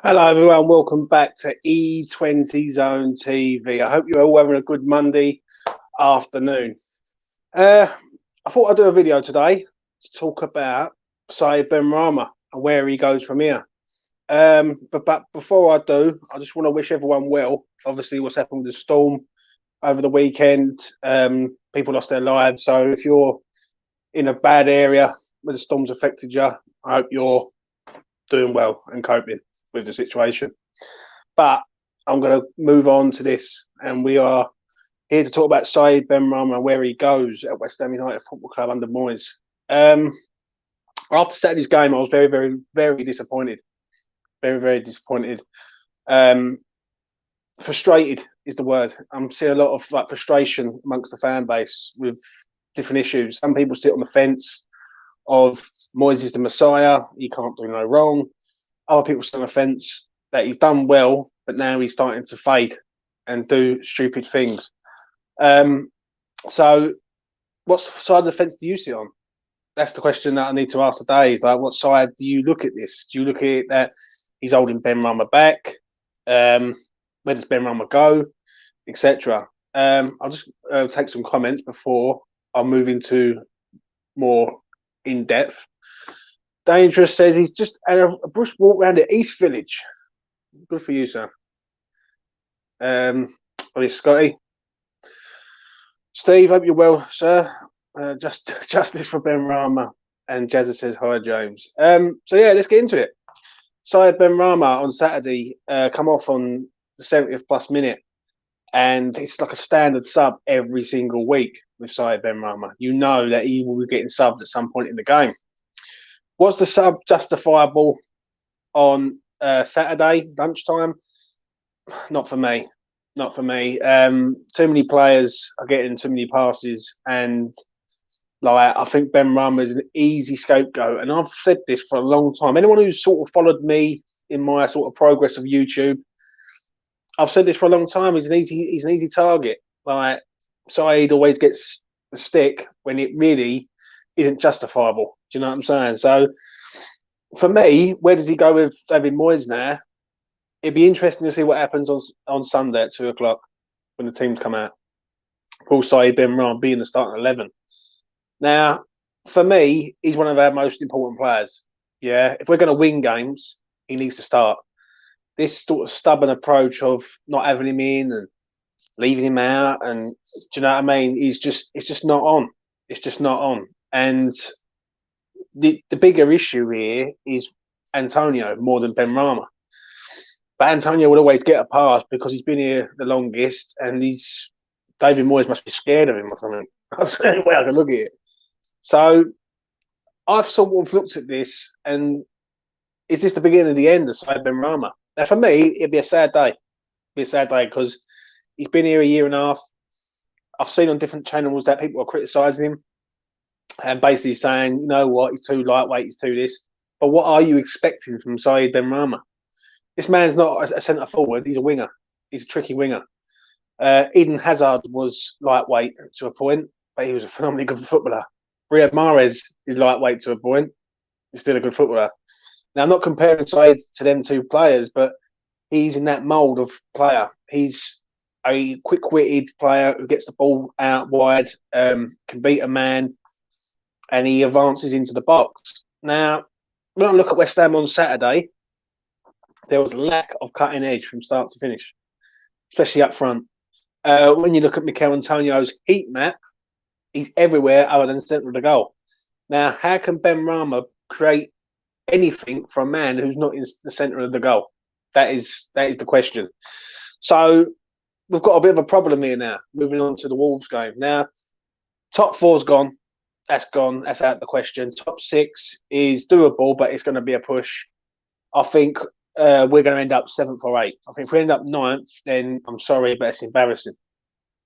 Hello, everyone. Welcome back to E20ZoneTv. I hope you're all having a good Monday afternoon. I thought I'd do a video today to talk about Benrahma and where he goes from here. But before I do, I just want to wish everyone well. Obviously, what's happened with the storm over the weekend, people lost their lives. So if you're in a bad area where the storm's affected you, I hope you're doing well and coping with the situation. But I'm going to move on to this, and we are here to talk about Benrahma and where he goes at West Ham United Football Club under Moyes. After Saturday's game, I was very, very, very disappointed. Very, very disappointed. Frustrated is the word. I'm seeing a lot of frustration amongst the fan base with different issues. Some people sit on the fence of Moyes is the Messiah. He can't do no wrong. Other people sit on the fence that he's done well, but now he's starting to fade and do stupid things. So what side of the fence do you sit on? That's the question that I need to ask today. Is like, what side do you look at this? Do you look at it that he's holding Benrahma back? Where does Benrahma go, etc.? I'll just take some comments before I move into more in depth. Dangerous says he's just had a brush walk around the East Village. Good for you, sir. Scotty. Steve, hope you're well, sir. Justice for Benrahma. And Jazza says hi, James. So yeah, let's get into it. Benrahma on Saturday come off on the 70th plus minute, and it's like a standard sub every single week with Benrahma. You know that he will be getting subbed at some point in the game. Was the sub justifiable on Saturday lunchtime? Not for me. Not for me. Too many players are getting too many passes, and I think Benrahma is an easy scapegoat. And I've said this for a long time. Anyone who's sort of followed me in my sort of progress of YouTube, I've said this for a long time. He's an easy target. Saeed always gets the stick when it really isn't justifiable. Do you know what I'm saying? So for me, where does he go with David Moyes now? It'd be interesting to see what happens on Sunday at 2 o'clock when the teams come out. Will Benrahma be in the starting 11? Now, for me, he's one of our most important players. Yeah, if we're going to win games, he needs to start. This sort of stubborn approach of not having him in and leaving him out, and do you know what I mean? It's just not on. It's just not on. And the bigger issue here is Antonio more than Benrahma. But Antonio will always get a pass because he's been here the longest, and David Moyes must be scared of him or something. That's the only way I can look at it. So I've sort of looked at this, and is this the beginning of the end of Benrahma? Now, for me, it'd be a sad day. It'd be a sad day because he's been here a year and a half. I've seen on different channels that people are criticising him and basically saying, you know what, he's too lightweight, he's too this. But what are you expecting from Benrahma? This man's not a centre forward, he's a winger. He's a tricky winger. Eden Hazard was lightweight to a point, but he was a phenomenally good footballer. Riyad Mahrez is lightweight to a point. He's still a good footballer. Now, I'm not comparing Saeed to them two players, but he's in that mould of player. He's a quick-witted player who gets the ball out wide, can beat a man, and he advances into the box. Now, when I look at West Ham on Saturday, there was a lack of cutting edge from start to finish, especially up front. When you look at Mikel Antonio's heat map, he's everywhere other than the centre of the goal. Now, how can Benrahma create anything for a man who's not in the centre of the goal? That is the question. So we've got a bit of a problem here now, moving on to the Wolves game. Now, top four's gone. That's gone. That's out of the question. Top six is doable, but it's going to be a push. I think we're going to end up 7th or 8th. I think if we end up 9th, then I'm sorry, but it's embarrassing.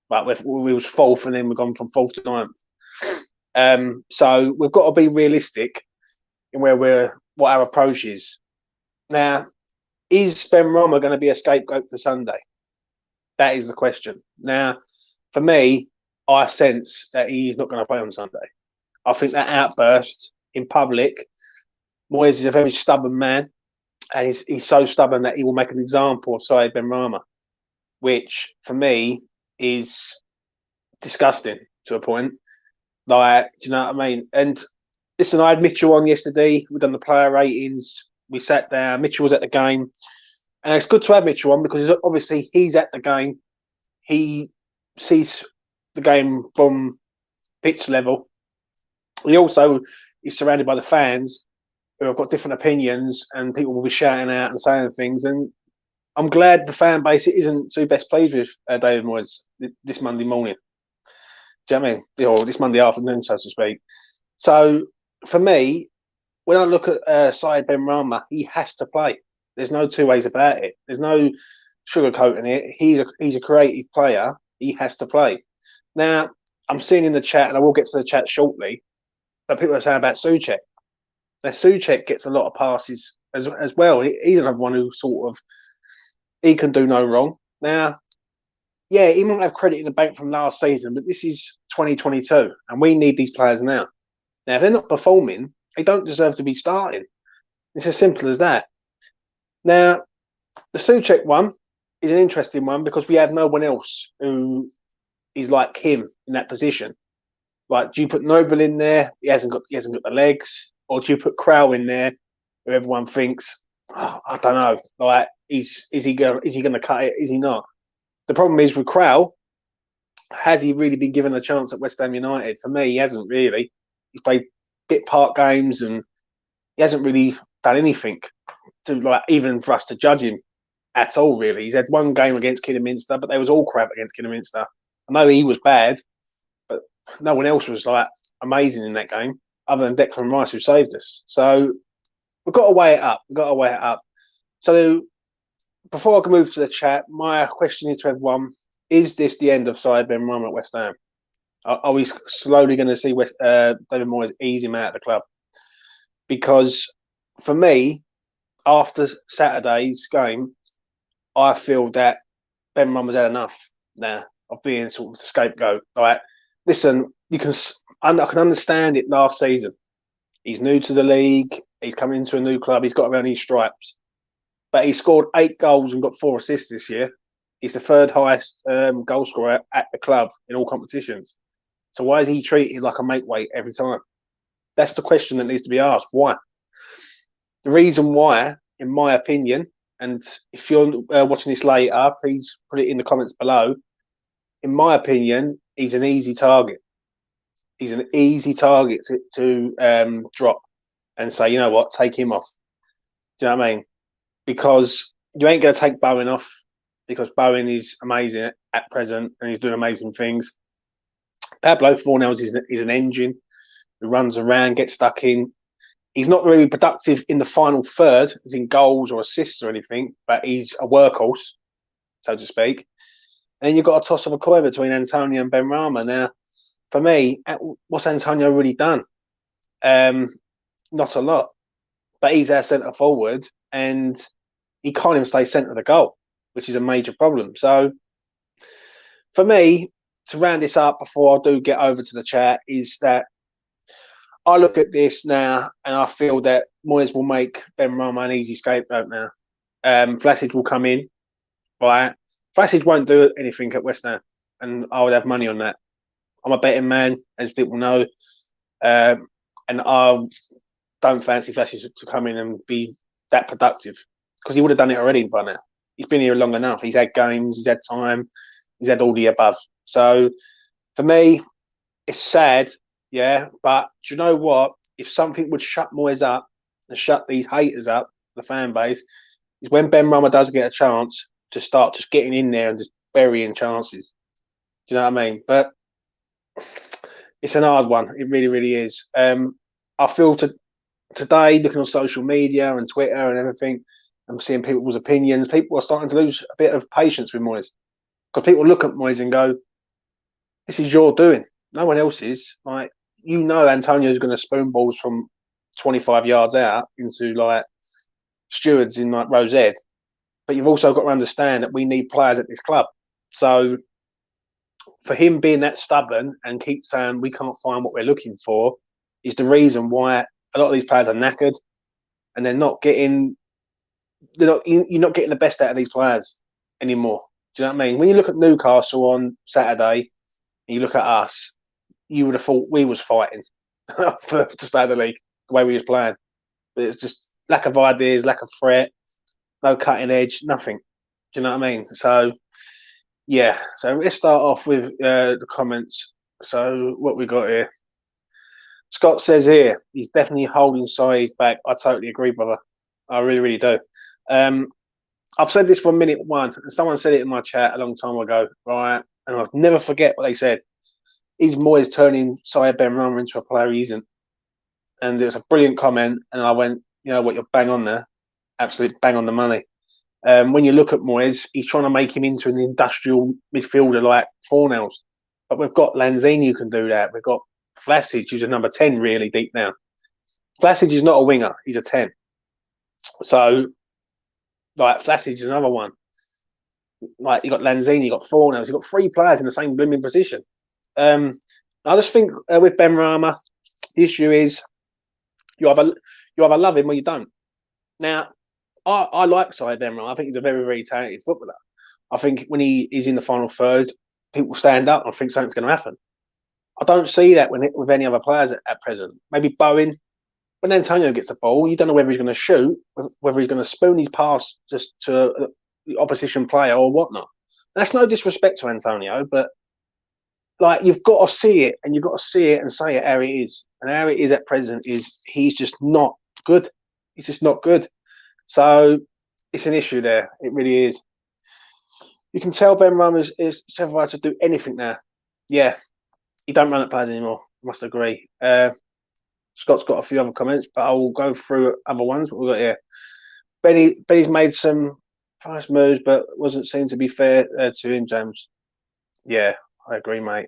But we was 4th, and then we've gone from 4th to 9th. So we've got to be realistic in what our approach is. Now, is Benrahma going to be a scapegoat for Sunday? That is the question. Now, for me, I sense that he's not going to play on Sunday. I think that outburst in public, Moyes is a very stubborn man. and he's so stubborn that he will make an example of Saeed Benrahma, which for me is disgusting to a point. Like, do you know what I mean? And listen, I had Mitchell on yesterday. We've done the player ratings. We sat down. Mitchell was at the game, and it's good to have Mitchell on because obviously he's at the game. He sees the game from pitch level. He also is surrounded by the fans who have got different opinions, and people will be shouting out and saying things. And I'm glad the fan base isn't too best pleased with David Moyes this Monday morning. Do you know what I mean? Or this Monday afternoon, so to speak. So for me, when I look at Saeed Benrahma, he has to play. There's no two ways about it. There's no sugarcoating it. He's a creative player. He has to play. Now, I'm seeing in the chat, and I will get to the chat shortly, that people are saying about Souček. Now, Souček gets a lot of passes as well. He's another one who sort of, he can do no wrong. Now, yeah, he might have credit in the bank from last season, but this is 2022, and we need these players now. Now, if they're not performing, they don't deserve to be starting. It's as simple as that. Now, the Souček one is an interesting one because we have no one else who is like him in that position. Like, do you put Noble in there? He hasn't got the legs, or do you put Krau in there, who everyone thinks, oh, I don't know, like is he going to cut it? Is he not? The problem is with Krau, has he really been given a chance at West Ham United? For me, he hasn't really. He's played bit part games and he hasn't really done anything to, like, even for us to judge him at all, really. He's had one game against Kidderminster, but they was all crap against Kidderminster. I know he was bad, but no one else was like amazing in that game, other than Declan Rice, who saved us. So we've got to weigh it up. So before I can move to the chat, my question is to everyone: is this the end of Saeed Benrahma at West Ham? Are we slowly going to see David Moyes ease him out of the club? Because for me, after Saturday's game, I feel that Benrahma's had enough now of being sort of the scapegoat. Like, listen, I can understand it last season. He's new to the league. He's coming into a new club. He's got around his stripes. But he scored 8 goals and got 4 assists this year. He's the 3rd highest goal scorer at the club in all competitions. So why is he treated like a make weight every time? That's the question that needs to be asked. Why? The reason why, in my opinion, and if you're watching this later, please put it in the comments below. In my opinion, he's an easy target. He's an easy target to drop and say, you know what, take him off. Do you know what I mean? Because you ain't going to take Bowen off, because Bowen is amazing at present and he's doing amazing things. Pablo Fornells is an engine who runs around, gets stuck in. He's not really productive in the final third, as in goals or assists or anything, but he's a workhorse, so to speak. And then you've got a toss of a coin between Antonio and Benrahma. Now, for me, what's Antonio really done? Not a lot. But he's our centre forward and he can't even stay centre of the goal, which is a major problem. So, for me, to round this up before I do get over to the chat, is that I look at this now and I feel that Moyes will make Benrahma an easy scapegoat now. Vlasic will come in, right? Vlasic won't do anything at West Ham, and I would have money on that. I'm a betting man, as people know, and I don't fancy Vlasic to come in and be that productive, because he would have done it already by now. He's been here long enough. He's had games, he's had time, he's had all the above. So for me, it's sad, yeah, but do you know what? If something would shut Moyes up and shut these haters up, the fan base, is when Benrahma does get a chance to start just getting in there and just burying chances. Do you know what I mean? But it's an hard one. It really, really is. I feel today, looking on social media and Twitter and everything, I'm seeing people's opinions. People are starting to lose a bit of patience with Moyes, because people look at Moyes and go, this is your doing. No one else's. Like, you know, Antonio's going to spoon balls from 25 yards out into like stewards in like Rosette. But you've also got to understand that we need players at this club. So for him being that stubborn and keep saying we can't find what we're looking for is the reason why a lot of these players are knackered and they're not getting you're not getting the best out of these players anymore. Do you know what I mean? When you look at Newcastle on Saturday and you look at us, you would have thought we was fighting to stay in the league the way we was playing. But it's just lack of ideas, lack of threat, no cutting edge, nothing. Do you know what I mean? So yeah. So let's start off with the comments. So what we got here? Scott says here he's definitely holding sides back. I totally agree, brother. I really, really do. I've said this from minute one, and someone said it in my chat a long time ago, right? And I'll never forget what they said. Is Moyes turning Saïd Benrahma into a player he isn't? And it was a brilliant comment, and I went, you know what, you're bang on there. Absolutely bang on the money. When you look at Moyes, he's trying to make him into an industrial midfielder like Fornells. But we've got Lanzini who can do that. We've got Vlasic, who's a number 10 really deep now. Vlasic is not a winger, he's a 10. So, like, Vlasic is another one. Like, you got Lanzini, you got Fornells, you've got three players in the same blooming position. I just think with Benrahma, the issue is you either love him or you don't. Now, I like Saïd Benrahma. I think he's a very, very talented footballer. I think when he is in the final third, people stand up and think something's going to happen. I don't see that with any other players at present. Maybe Bowen. When Antonio gets the ball, you don't know whether he's going to shoot, whether he's going to spoon his pass just to the opposition player or whatnot. That's no disrespect to Antonio, but like you've got to see it, and you've got to see it and say it how it is. And how it is at present is he's just not good. He's just not good. So it's an issue there. It really is. You can tell Benrahma is terrified to do anything now. Yeah, he don't run at players anymore. I must agree. Scott's got a few other comments, but I will go through other ones. What we've got here. Benny's made some fast moves, but wasn't seen to be fair to him, James. Yeah, I agree, mate.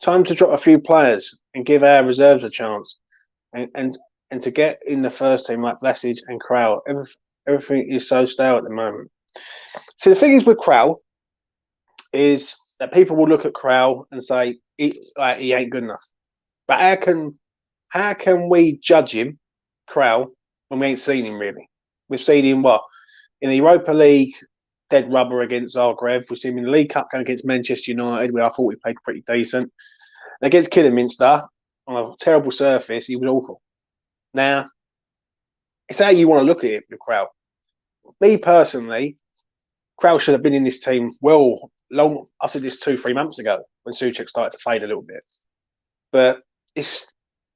Time to drop a few players and give our reserves a chance, and to get in the first team like Vlasic and Krau. Everything is so stale at the moment. See, the thing is with Krau is that people will look at Krau and say he ain't good enough. But how can we judge him, Krau, when we ain't seen him really? We've seen him in the Europa League, dead rubber against Zagreb. We've seen him in the League Cup going against Manchester United, where I thought he played pretty decent. And against Kidderminster, on a terrible surface, he was awful. Now, it's how you want to look at it with Krau. Me personally, Krau should have been in this team long. I said this 2-3 months ago when Souček started to fade a little bit. But this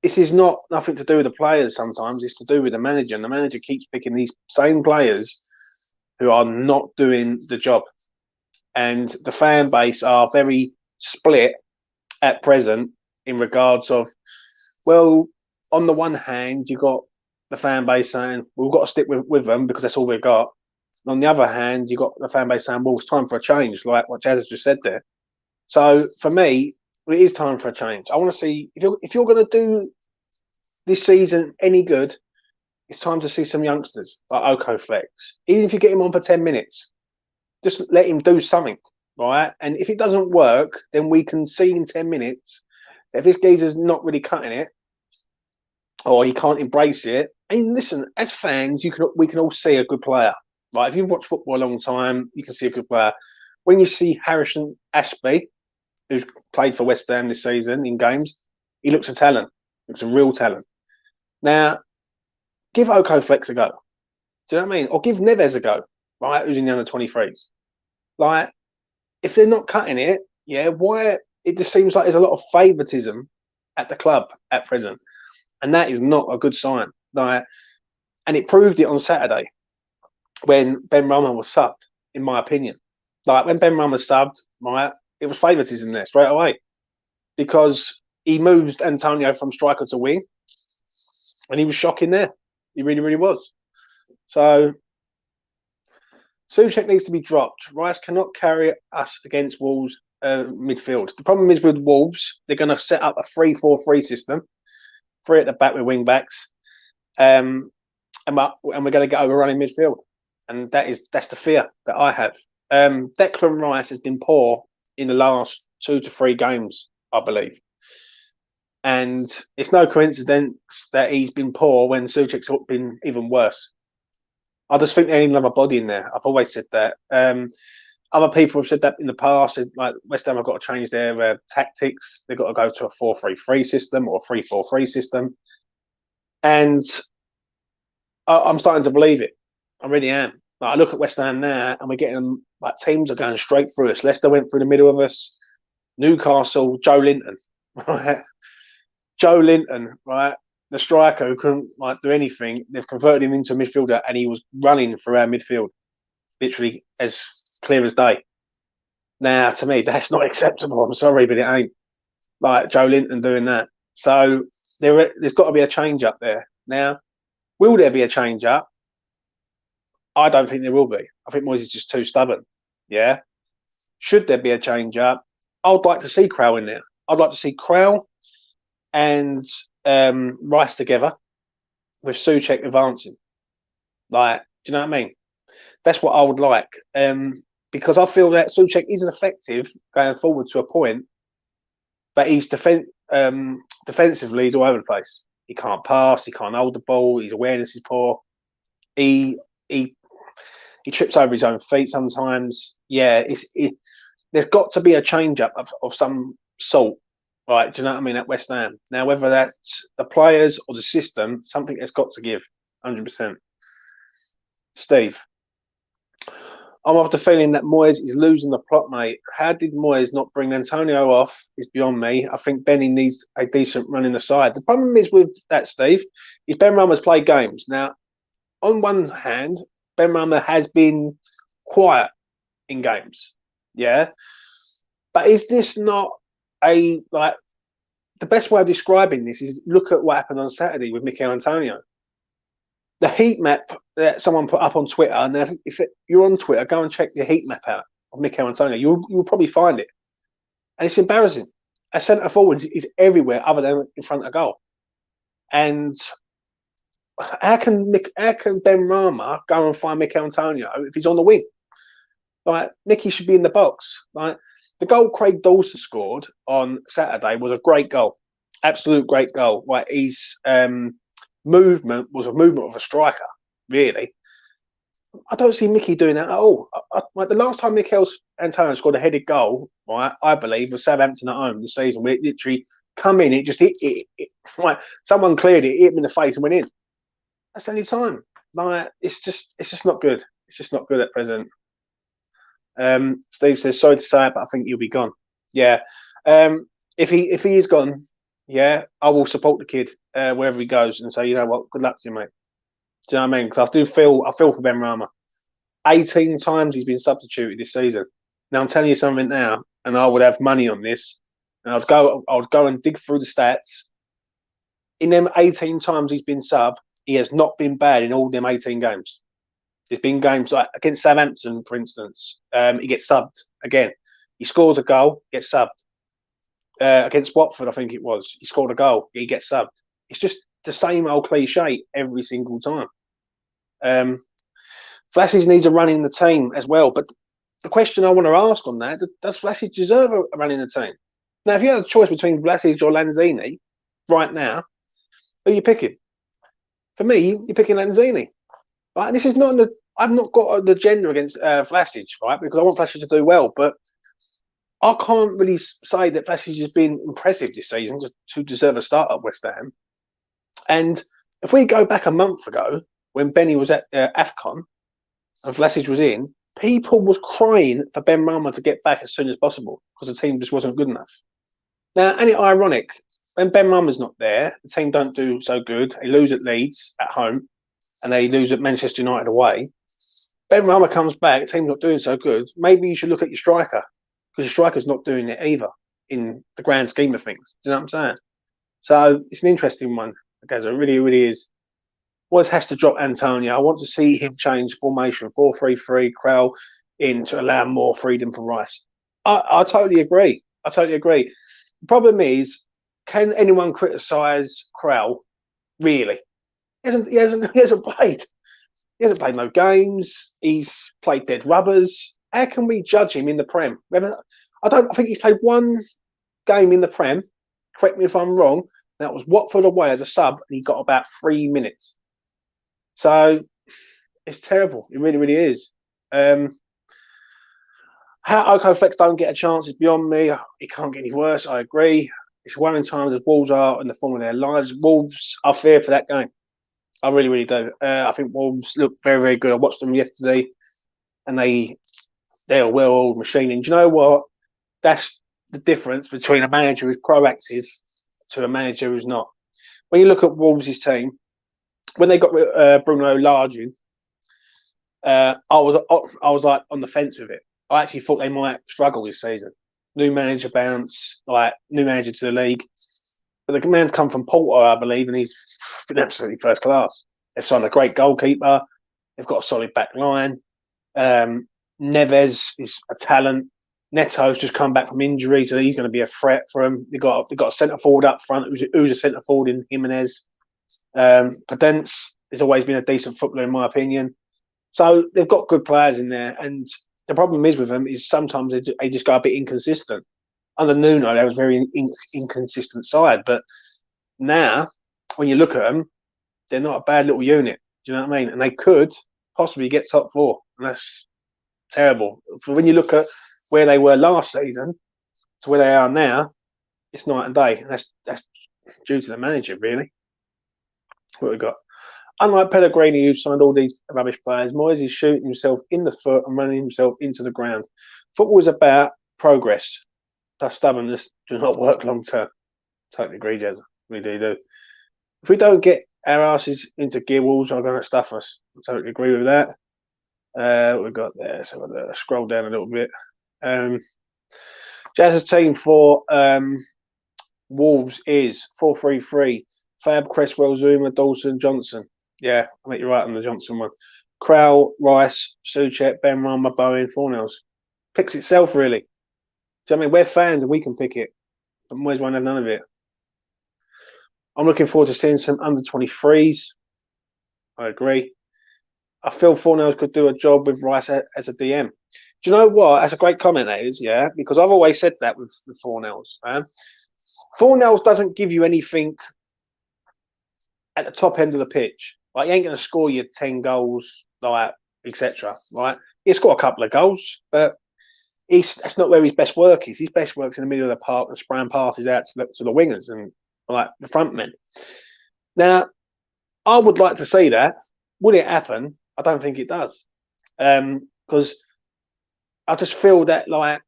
is nothing to do with the players sometimes. It's to do with the manager. And the manager keeps picking these same players who are not doing the job. And the fan base are very split at present in regards of, well, on the one hand, you've got the fan base saying, well, we've got to stick with them because that's all we've got. And on the other hand, you've got the fan base saying, well, it's time for a change, like what Jazz has just said there. So for me, it is time for a change. I want to see, if you're going to do this season any good, it's time to see some youngsters like Okoflex. Even if you get him on for 10 minutes, just let him do something, right? And if it doesn't work, then we can see in 10 minutes that if this geezer's not really cutting it, or he can't embrace it. And listen, as fans, we can all see a good player, right? If you've watched football a long time, you can see a good player. When you see Harrison Ashby, who's played for West Ham this season in games, he looks a talent. Looks a real talent. Now, give Okoflex a go. Do you know what I mean? Or give Neves a go, right? Who's in the under-23s. Like, if they're not cutting it, yeah, why? It just seems like there's a lot of favouritism at the club at present. And that is not a good sign. Like, and it proved it on Saturday when Benrahma was subbed, in my opinion. Like, when Benrahma subbed, right, it was favouritism there straight away. Because he moved Antonio from striker to wing. And he was shocking there. He really, really was. So, Souček needs to be dropped. Rice cannot carry us against Wolves midfield. The problem is with Wolves, they're going to set up a 3-4-3 system. 3 at the back with wing backs. And we're going to get overrun in midfield. And that's the fear that I have. Declan Rice has been poor in the last 2 to 3 games, I believe. And it's no coincidence that he's been poor when Souček's been even worse. I just think they need another body in there. I've always said that. Other people have said that in the past. Like West Ham have got to change their tactics. They've got to go to a 4-3-3 system or a 3-4-3 system. And I'm starting to believe it. I really am. Like, I look at West Ham now, and we're getting like teams are going straight through us. Leicester went through the middle of us. Newcastle, Joe Linton, right? Joe Linton, right? The striker who couldn't like do anything. They've converted him into a midfielder, and he was running through our midfield, literally as clear as day. Now, to me, that's not acceptable. I'm sorry, but it ain't. Like Joe Linton doing that. So there's got to be a change up there. Now, will there be a change up? I don't think there will be. I think Moyes is just too stubborn. Yeah. Should there be a change up? I'd like to see Krell in there. I'd like to see Krell and Rice together with Souček advancing. Like, do you know what I mean? That's what I would like. Because I feel that Souček isn't effective going forward to a point, but he's defensively he's all over the place. He can't pass. He can't hold the ball. His awareness is poor. He trips over his own feet sometimes. Yeah, there's got to be a change up of some sort, right? Do you know what I mean? At West Ham. Now, whether that's the players or the system, something has got to give, 100%. Steve, I'm of the feeling that Moyes is losing the plot, mate. How did Moyes not bring Antonio off is beyond me. I think Benny needs a decent run in the side. The problem is with that, Steve, is Benrahma's played games. Now, on one hand, Benrahma has been quiet in games. Yeah. But is this not the best way of describing this is look at what happened on Saturday with Mikel Antonio. The heat map that someone put up on Twitter, and if you're on Twitter, go and check the heat map out of Mikel Antonio. You'll probably find it. And it's embarrassing. A centre forward is everywhere other than in front of goal. And how can Benrahma go and find Mikel Antonio if he's on the wing? Like, Nicky should be in the box. Like, the goal Craig Dawson scored on Saturday was a great goal. Absolute great goal. Like, his movement was a movement of a striker, really. I don't see Mickey doing that at all. Like, the last time Mikel Antonio scored a headed goal, right, I believe, was Southampton at home this season, where it literally come in, it just hit it. Right, someone cleared it, hit him in the face and went in. That's the only time. Like, it's just not good. It's just not good at present. Steve says, sorry to say it, but I think he'll be gone. Yeah. If he is gone, yeah, I will support the kid wherever he goes and say, you know what, good luck to you, mate. Do you know what I mean? Because I feel for Benrahma. 18 times he's been substituted this season. Now I'm telling you something now, and I would have money on this, and I'd go and dig through the stats. In them 18 times he's been sub, he has not been bad in all them 18 games. There's been games like against Southampton, for instance. He gets subbed again. He scores a goal, gets subbed. Against Watford, I think it was. He scored a goal, he gets subbed. It's just the same old cliche every single time. Vlasic needs a run in the team as well. But the question I want to ask on that, does Vlasic deserve a run in the team? Now, if you had a choice between Vlasic or Lanzini right now, who are you picking? For me, you're picking Lanzini. Right? And this is not I've not got an agenda against Vlasic, right? Because I want Vlasic to do well, but I can't really say that Vlasic has been impressive this season to deserve a start at West Ham. And if we go back a month ago, when Benny was at AFCON and Vlasic was in, people was crying for Benrahma to get back as soon as possible because the team just wasn't good enough. Now, ain't it ironic? When Benrahma's not there, the team don't do so good. They lose at Leeds at home, and they lose at Manchester United away. Benrahma comes back, the team's not doing so good. Maybe you should look at your striker, because your striker's not doing it either in the grand scheme of things. Do you know what I'm saying? So it's an interesting one, guys. It really, really is. Moyes has to drop Antonio. I want to see him change formation 4-3-3, Krell in to allow more freedom for Rice. I totally agree. I totally agree. The problem is, can anyone criticise Krell? Really? He hasn't played. He hasn't played no games. He's played dead rubbers. How can we judge him in the Prem? I think he's played one game in the Prem. Correct me if I'm wrong. That was Watford away as a sub, and he got about 3 minutes. So It's terrible. It really, really is. How Oko Flex don't get a chance is beyond me. It can't get any worse. I agree. It's one in times as Wolves are in the form of their lives. Wolves, I fear for that game. I really, really do. I think Wolves look very, very good. I watched them yesterday, and they're a well-oiled machine. And do you know what? That's the difference between a manager who's proactive to a manager who's not. When you look at Wolves' team, when they got Bruno Lage in, I was like on the fence with it. I actually thought they might struggle this season. New manager bounce, like new manager to the league. But the man's come from Porto, I believe, and he's been absolutely first class. They've signed a great goalkeeper. They've got a solid back line. Neves is a talent. Neto's just come back from injury, so he's going to be a threat for them. They've got a centre forward up front who's a centre forward in Jimenez. Podence has always been a decent footballer, in my opinion. So they've got good players in there, and the problem is with them is sometimes they just go a bit inconsistent. Under Nuno, they was very inconsistent side, but now when you look at them, they're not a bad little unit. Do you know what I mean? And they could possibly get top four, and that's terrible. For when you look at where they were last season to where they are now, it's night and day, and that's due to the manager, really. What we got? Unlike Pellegrini, who signed all these rubbish players, Moyes is shooting himself in the foot and running himself into the ground. Football is about progress. Plus stubbornness do not work long term. Totally agree, Jez. We do. If we don't get our asses into gear, Wolves are going to stuff us. I totally agree with that. We've got there, so I'll scroll down a little bit. Jazz's team for Wolves is 4-3-3. Fab, Cresswell, Zuma, Dawson, Johnson. Yeah, I think you're right on the Johnson one. Krell, Rice, Soucek, Benrahma, Bowen, Fornells. Picks itself, really. Do you know what I mean? We're fans and we can pick it, but Moyes won't have none of it. I'm looking forward to seeing some under 23s. I agree. I feel Fornells could do a job with Rice as a DM. Do you know what? That's a great comment, that is, yeah, because I've always said that with Fornells. Fornells doesn't give you anything at the top end of the pitch. Like, he ain't going to score you 10 goals, like, etc. Right? He'll score a couple of goals, but that's not where his best work is. His best work's in the middle of the park and spraying passes out to the wingers and like the front men. Now, I would like to see that. Would it happen? I don't think it does, because I just feel that like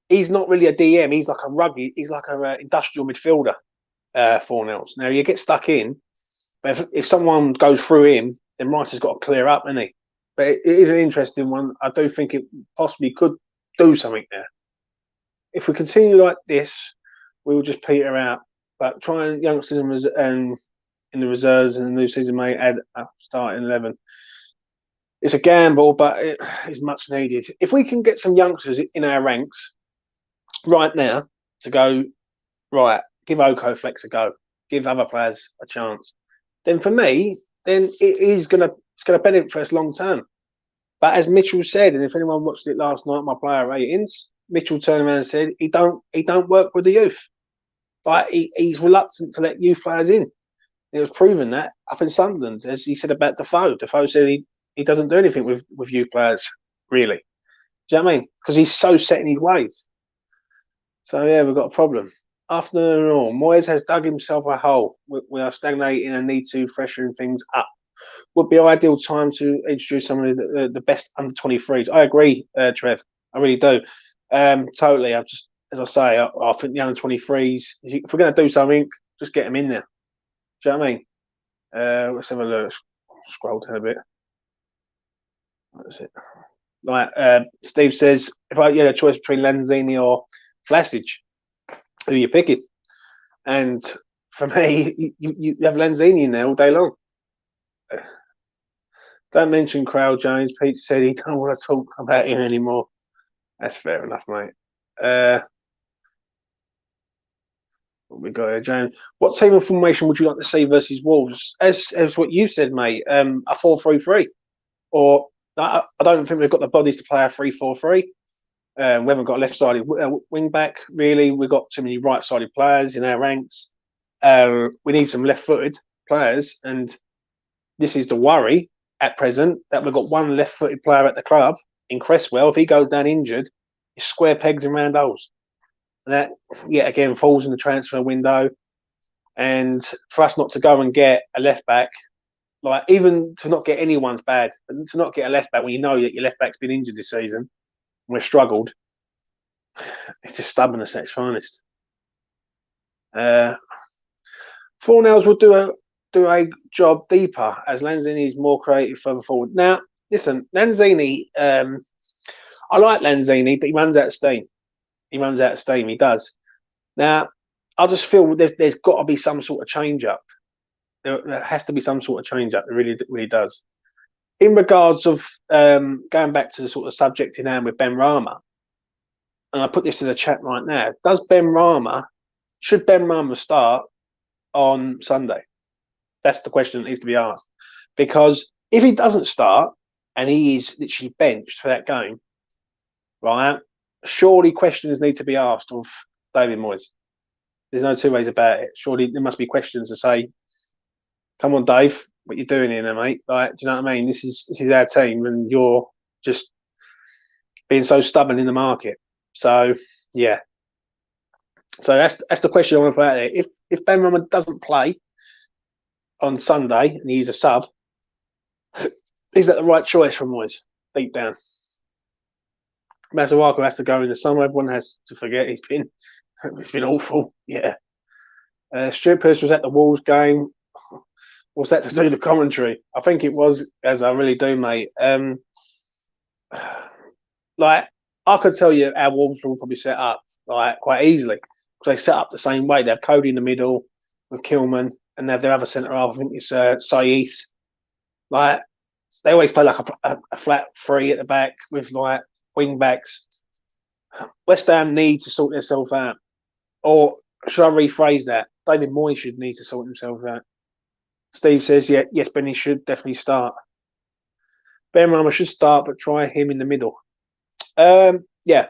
he's not really a DM. He's like a rugged. He's like an industrial midfielder. Fornells. Now you get stuck in, but if someone goes through him, then Rice has got to clear up, isn't he? But it is an interesting one. I do think it possibly could do something there. If we continue like this, we will just peter out. But trying youngsters and in the reserves and the new season may add a starting 11. It's a gamble, but it is much needed. If we can get some youngsters in our ranks right now to go, right, give Oko Flex a go, give other players a chance, then for me, then it's gonna benefit us long term. But as Mitchell said, and if anyone watched it last night, my player ratings, Mitchell turned around and said he don't work with the youth. Like he's reluctant to let youth players in. It was proven that up in Sunderland, as he said about Defoe. Defoe said he doesn't do anything with youth players, really. Do you know what I mean? Because he's so set in his ways. So yeah, we've got a problem. Afternoon and all, Moyes has dug himself a hole. We are stagnating and need to freshen things up. Would be ideal time to introduce some of the best under 23s. I agree, Trev. I really do. Totally. As I say, I think the under 23s. If we're going to do something, just get them in there. Do you know what I mean? Let's have a look. Scroll down a bit. What is it? Like Steve says, if I had a choice between Lanzini or Vlasic, who are you picking? And for me, you have Lanzini in there all day long. Don't mention Crowell Jones. Pete said he don't want to talk about him anymore. That's fair enough, mate. What we got here, James? What team of formation would you like to see versus Wolves? As what you said, mate, a 4-3-3. Or I don't think we've got the bodies to play a 3-4-3. We haven't got a left-sided wing back, really. We've got too many right-sided players in our ranks. We need some left-footed players, and this is the worry at present, that we've got one left-footed player at the club in Cresswell. If he goes down injured, it's square pegs and round holes. And that, yet again, falls in the transfer window. And for us not to go and get a left-back, like, even to not get anyone's bad, but to not get a left-back when you know that your left-back's been injured this season, and we've struggled, it's just stubbornness at its finest. 4-0s will do a job deeper, as Lanzini is more creative further forward. Now, listen, Lanzini, I like Lanzini, but he runs out of steam. He does. Now, I just feel there's got to be some sort of change up. There has to be some sort of change up. It really does. In regards of going back to the sort of subject in hand with Benrahma, and I put this in the chat right now, should Benrahma start on Sunday? That's the question that needs to be asked. Because if he doesn't start and he is literally benched for that game, right, surely questions need to be asked of David Moyes. There's no two ways about it. Surely there must be questions to say, come on, Dave, what you doing here, mate? Like, do you know what I mean? This is our team, and you're just being so stubborn in the market. So yeah. So that's the question I want to put out there. If Benrahma doesn't play on Sunday and he's a sub, is that the right choice from Moyes? Deep down, Masuaku has to go in the summer. Everyone has to forget it's been awful. Yeah. Strippers was at the Wolves game. What's that to do with the commentary? I think it was, as I really do, mate. Like, I could tell you how Wolves will probably set up, like, quite easily, because they set up the same way. They have Cody in the middle with Kilman, and they have their other centre half. I think it's Saiz. Like, they always play like a flat three at the back with like wing backs. West Ham need to sort themselves out, or should I rephrase that? David Moyes should need to sort himself out. Steve says, yes, Benny should definitely start. Benrahma should start, but try him in the middle. Yeah.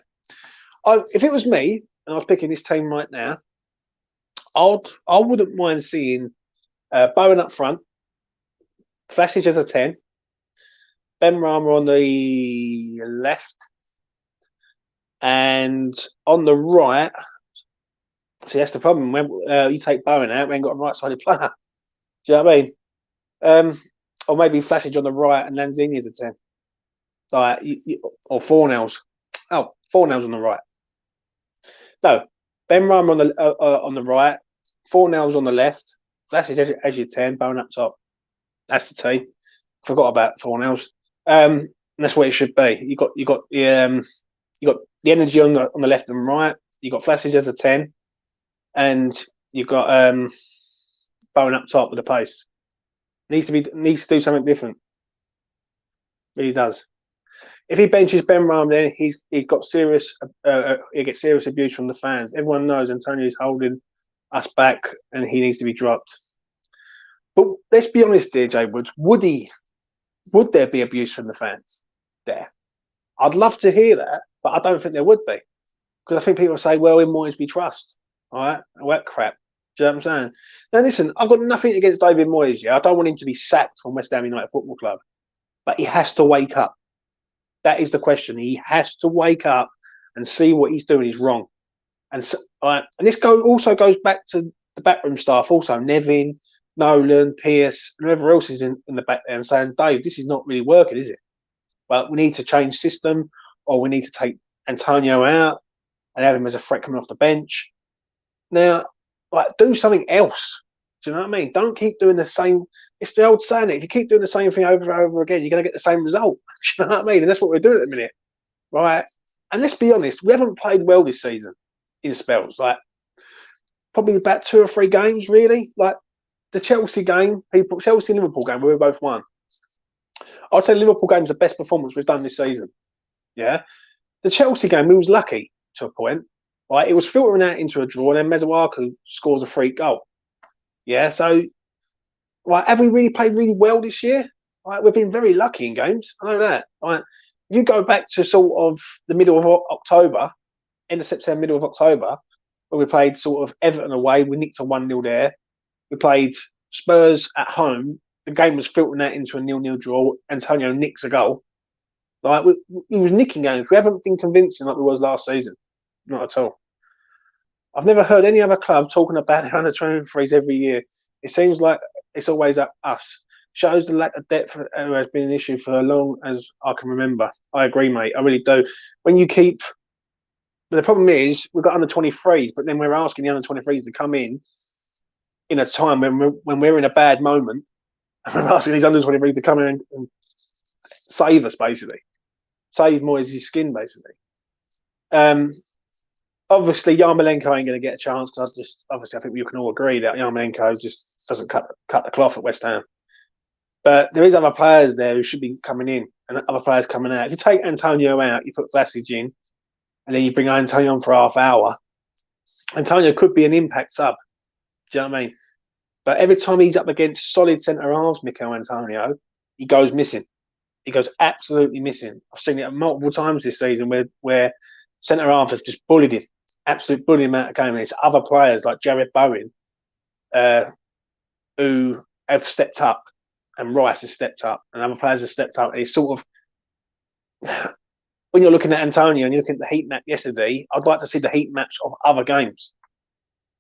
If it was me, and I was picking this team right now, I wouldn't mind seeing Bowen up front, Vlasic as a 10, Benrahma on the left, and on the right. See, that's the problem. When you take Bowen out, we ain't got a right-sided player. Do you know what I mean? Or maybe Vlasic on the right and Lanzini as a 10. Like, or 4-0s. Oh, 4-0s on the right. No, Benrahma on the right, 4-0s on the left, Vlasic as your 10, Bowen up top. That's the team. Forgot about 4-0s. And that's what it should be. You got the energy on the left and right. You got Vlasic as a 10, and you've got Bowen up top with the pace. Needs to do something different. Really does. If he benches Benrahma, then he's got serious. He gets serious abuse from the fans. Everyone knows Antonio's holding us back, and he needs to be dropped. But let's be honest, dear Jay Woods. Would there be abuse from the fans there? I'd love to hear that, but I don't think there would be, because I think people say, "Well, in Moyes we trust." All right, all that crap. Do you know what I'm saying? Now, listen, I've got nothing against David Moyes. Yeah, I don't want him to be sacked from West Ham United Football Club, but he has to wake up. That is the question. He has to wake up and see what he's doing is wrong. And so, and this also goes back to the backroom staff. Also, Nevin, Nolan, Pierce, whoever else is in the back there and saying, "Dave, this is not really working, is it? Well, we need to change system, or we need to take Antonio out and have him as a threat coming off the bench." Now, like, do something else. Do you know what I mean? Don't keep doing the same. It's the old saying, if you keep doing the same thing over and over again, you're going to get the same result. Do you know what I mean? And that's what we're doing at the minute, right? And let's be honest, we haven't played well this season in spells. Like, probably about 2 or 3 games, really. Like the Chelsea game, Chelsea-Liverpool game, where we both won. I'd say the Liverpool game's the best performance we've done this season. Yeah. The Chelsea game, we was lucky to a point. Right? It was filtering out into a draw, and then Masuaku scores a free goal. Yeah, so, right, have we really played really well this year? Right, we've been very lucky in games. I know that. Right, if you go back to sort of the middle of October, end of September, middle of October, where we played sort of Everton away, we nicked a 1-0 there. We played Spurs at home. the game was filtering out into a 0-0 draw. Antonio nicks a goal. Like he was nicking games. We haven't been convincing like we was last season. Not at all. I've never heard any other club talking about their under 23s every year. It seems like it's always us. Shows the lack of depth has been an issue for as long as I can remember. I agree, mate. I really do. When you keep, but the problem is we've got under 23s, but then we're asking the under 23s to come in a time when we're in a bad moment, and we're asking these under 23s to come in and save us, basically, save Moyes' skin, basically. Obviously, Yarmolenko ain't going to get a chance because obviously I think we can all agree that Yarmolenko just doesn't cut the cloth at West Ham. But there is other players there who should be coming in and other players coming out. If you take Antonio out, you put Vlasic in, and then you bring Antonio on for half hour, Antonio could be an impact sub. Do you know what I mean? But every time he's up against solid centre halves, Mikel Antonio, he goes missing. He goes absolutely missing. I've seen it multiple times this season where centre halves have just bullied him, absolute bullying amount of game. And it's other players like Jared Bowen who have stepped up, and Rice has stepped up, and other players have stepped up. It's sort of, when you're looking at Antonio and you're looking at the heat map yesterday, I'd like to see the heat maps of other games,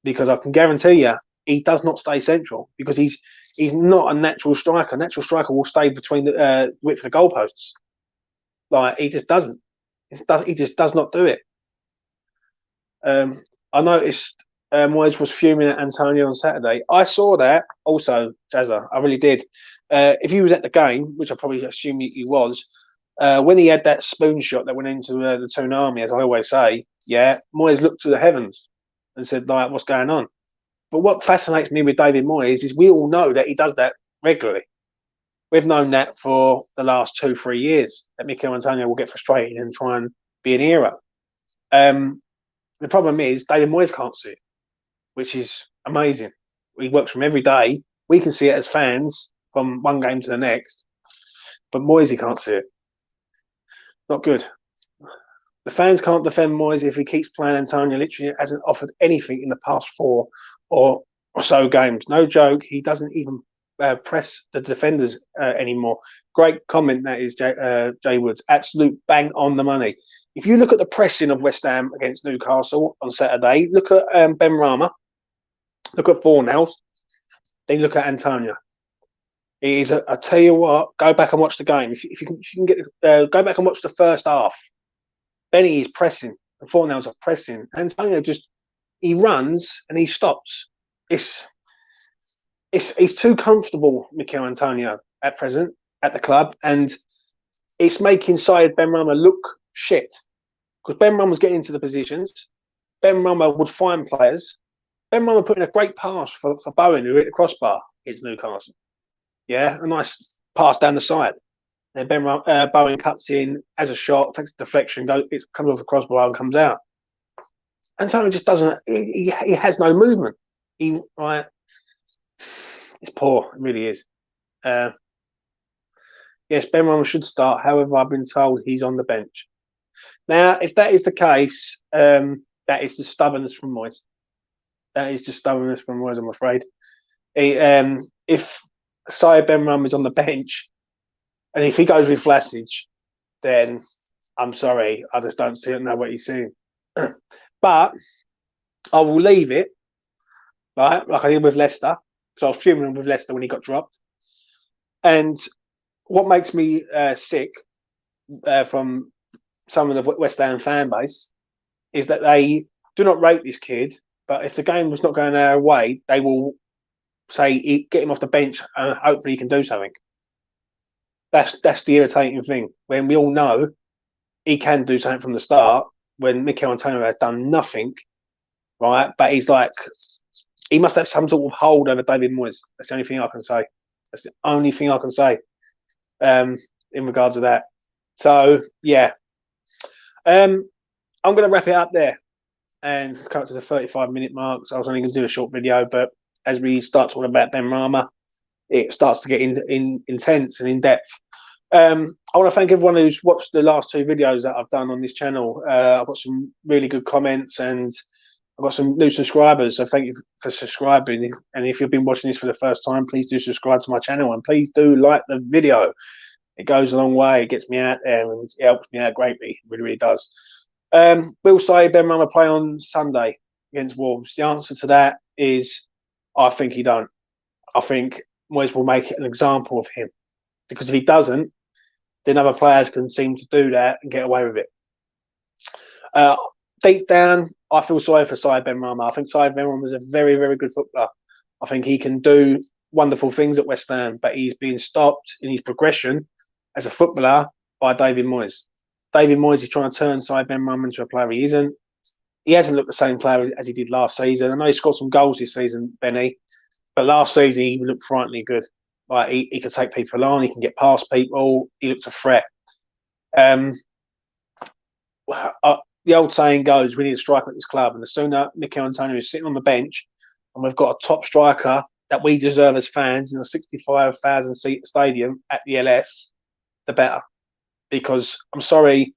because I can guarantee you he does not stay central, because he's not a natural striker. A natural striker will stay between the width of the goalposts. Like, he just doesn't. He just does not do it. I noticed Moyes was fuming at Antonio on Saturday. I saw that also, Jazza. I really did. If he was at the game, which I probably assume he was, when he had that spoon shot that went into the tsunami, as I always say, yeah, Moyes looked to the heavens and said, like, what's going on? But what fascinates me with David Moyes is we all know that he does that regularly. We've known that for the last 2-3 years, that Mikel Antonio will get frustrated and try and be an hero. The problem is David Moyes can't see it, which is amazing. He works from every day. We can see it as fans from one game to the next, but Moyes, he can't see it. Not good. The fans can't defend Moyes if he keeps playing Antonio. Literally hasn't offered anything in the past 4 or so games. No joke. He doesn't even press the defenders anymore. Great comment that is, Jay Woods. Absolute bang on the money. If you look at the pressing of West Ham against Newcastle on Saturday, look at Benrahma, look at Fornals, then look at Antonio. It is I tell you what, go back and watch the game. If you can get go back and watch the first half. Benny is pressing, and Fornals are pressing. Antonio he runs and he stops. He's too comfortable, Mikel Antonio, at present at the club, and it's making Syed Benrahma look shit, because Benrahma's getting into the positions. Benrahma would find players. Benrahma put in a great pass for Bowen, who hit the crossbar against Newcastle. Yeah, a nice pass down the side. And Bowen cuts in as a shot, takes a deflection, it comes off the crossbar and comes out. Antonio just doesn't. He has no movement. It's poor. It really is. Yes, Benrahma should start. However, I've been told he's on the bench. Now, if that is the case, that is just stubbornness from Moyes. That is just stubbornness from Moyes, I'm afraid. If Syed Benrahma is on the bench, and if he goes with Vlasic, then I'm sorry, I just don't know what he's seeing. But I will leave it, right, like I did with Leicester, because I was fuming with Leicester when he got dropped. And what makes me sick from some of the West Ham fan base is that they do not rate this kid, but if the game was not going their way, they will say, get him off the bench and hopefully he can do something. That's the irritating thing, when we all know he can do something from the start, when Mikel Antonio has done nothing, right? But he's like, he must have some sort of hold over David Moyes. That's the only thing I can say. That's the only thing I can say in regards to that. So, yeah. I'm going to wrap it up there and come up to the 35-minute mark. So I was only going to do a short video, but as we start talking about Benrahma, it starts to get intense and in depth. I want to thank everyone who's watched the last 2 videos that I've done on this channel. I've got some really good comments, and I've got some new subscribers, so thank you for subscribing. And if you've been watching this for the first time, please do subscribe to my channel and please do like the video. It goes a long way. It gets me out there and it helps me out greatly. It really, really does. Will say Benrahma play on Sunday against Wolves? The answer to that is I think he don't. I think Moyes will make an example of him, because if he doesn't, then other players can seem to do that and get away with it. Deep down, I feel sorry for Saïd Benrahma. I think Saïd Benrahma is a very, very good footballer. I think he can do wonderful things at West Ham, but he's being stopped in his progression as a footballer by David Moyes. David Moyes is trying to turn Saïd Benrahma into a player he isn't. He hasn't looked the same player as he did last season. I know he scored some goals this season, Benny, but last season he looked frighteningly good. Like he could take people on, he can get past people. He looked a threat. The old saying goes, we need a striker at this club, and the sooner Mikel Antonio is sitting on the bench and we've got a top striker that we deserve as fans in a 65,000 seat stadium at the LS, the better. Because I'm sorry,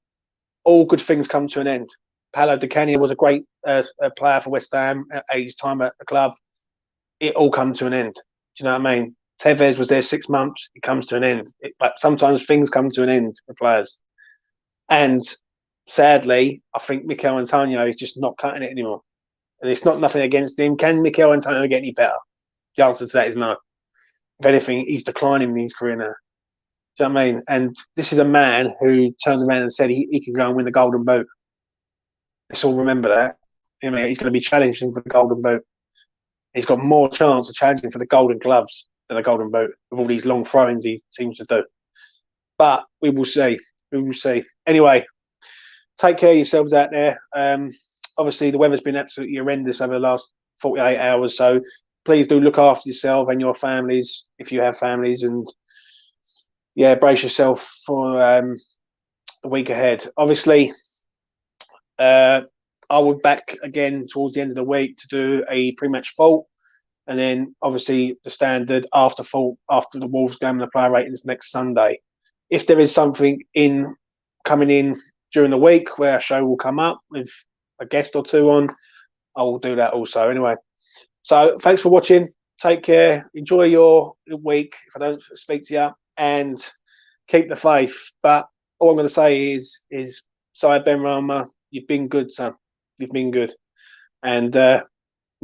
all good things come to an end. Paolo Di Canio was a great player for West Ham at his time at the club. It all comes to an end. Do you know what I mean? Tevez was there 6 months. It comes to an end. But sometimes things come to an end for players. And sadly, I think Mikel Antonio is just not cutting it anymore. And it's not nothing against him. Can Mikel Antonio get any better? The answer to that is no. If anything, he's declining in his career now. Do you know what I mean? And this is a man who turned around and said he can go and win the Golden Boot. Let's all remember that. I mean, he's going to be challenging for the Golden Boot. He's got more chance of challenging for the Golden Gloves than the Golden Boot with all these long throw-ins he seems to do. But we will see. We will see. Anyway, take care of yourselves out there. Obviously, the weather's been absolutely horrendous over the last 48 hours. So please do look after yourself and your families if you have families. And yeah, brace yourself for the week ahead. Obviously, I will be back again towards the end of the week to do a pre-match fault. And then obviously the standard after fault after the Wolves game and the player ratings next Sunday. If there is something coming in during the week where a show will come up with a guest or two on, I will do that also. Anyway, so thanks for watching. Take care. Enjoy your week if I don't speak to you, and keep the faith. But all I'm going to say is Saïd Benrahma, you've been good, son. You've been good. And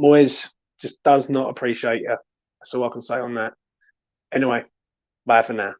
Moyes just does not appreciate you. That's all I can say on that. Anyway, bye for now.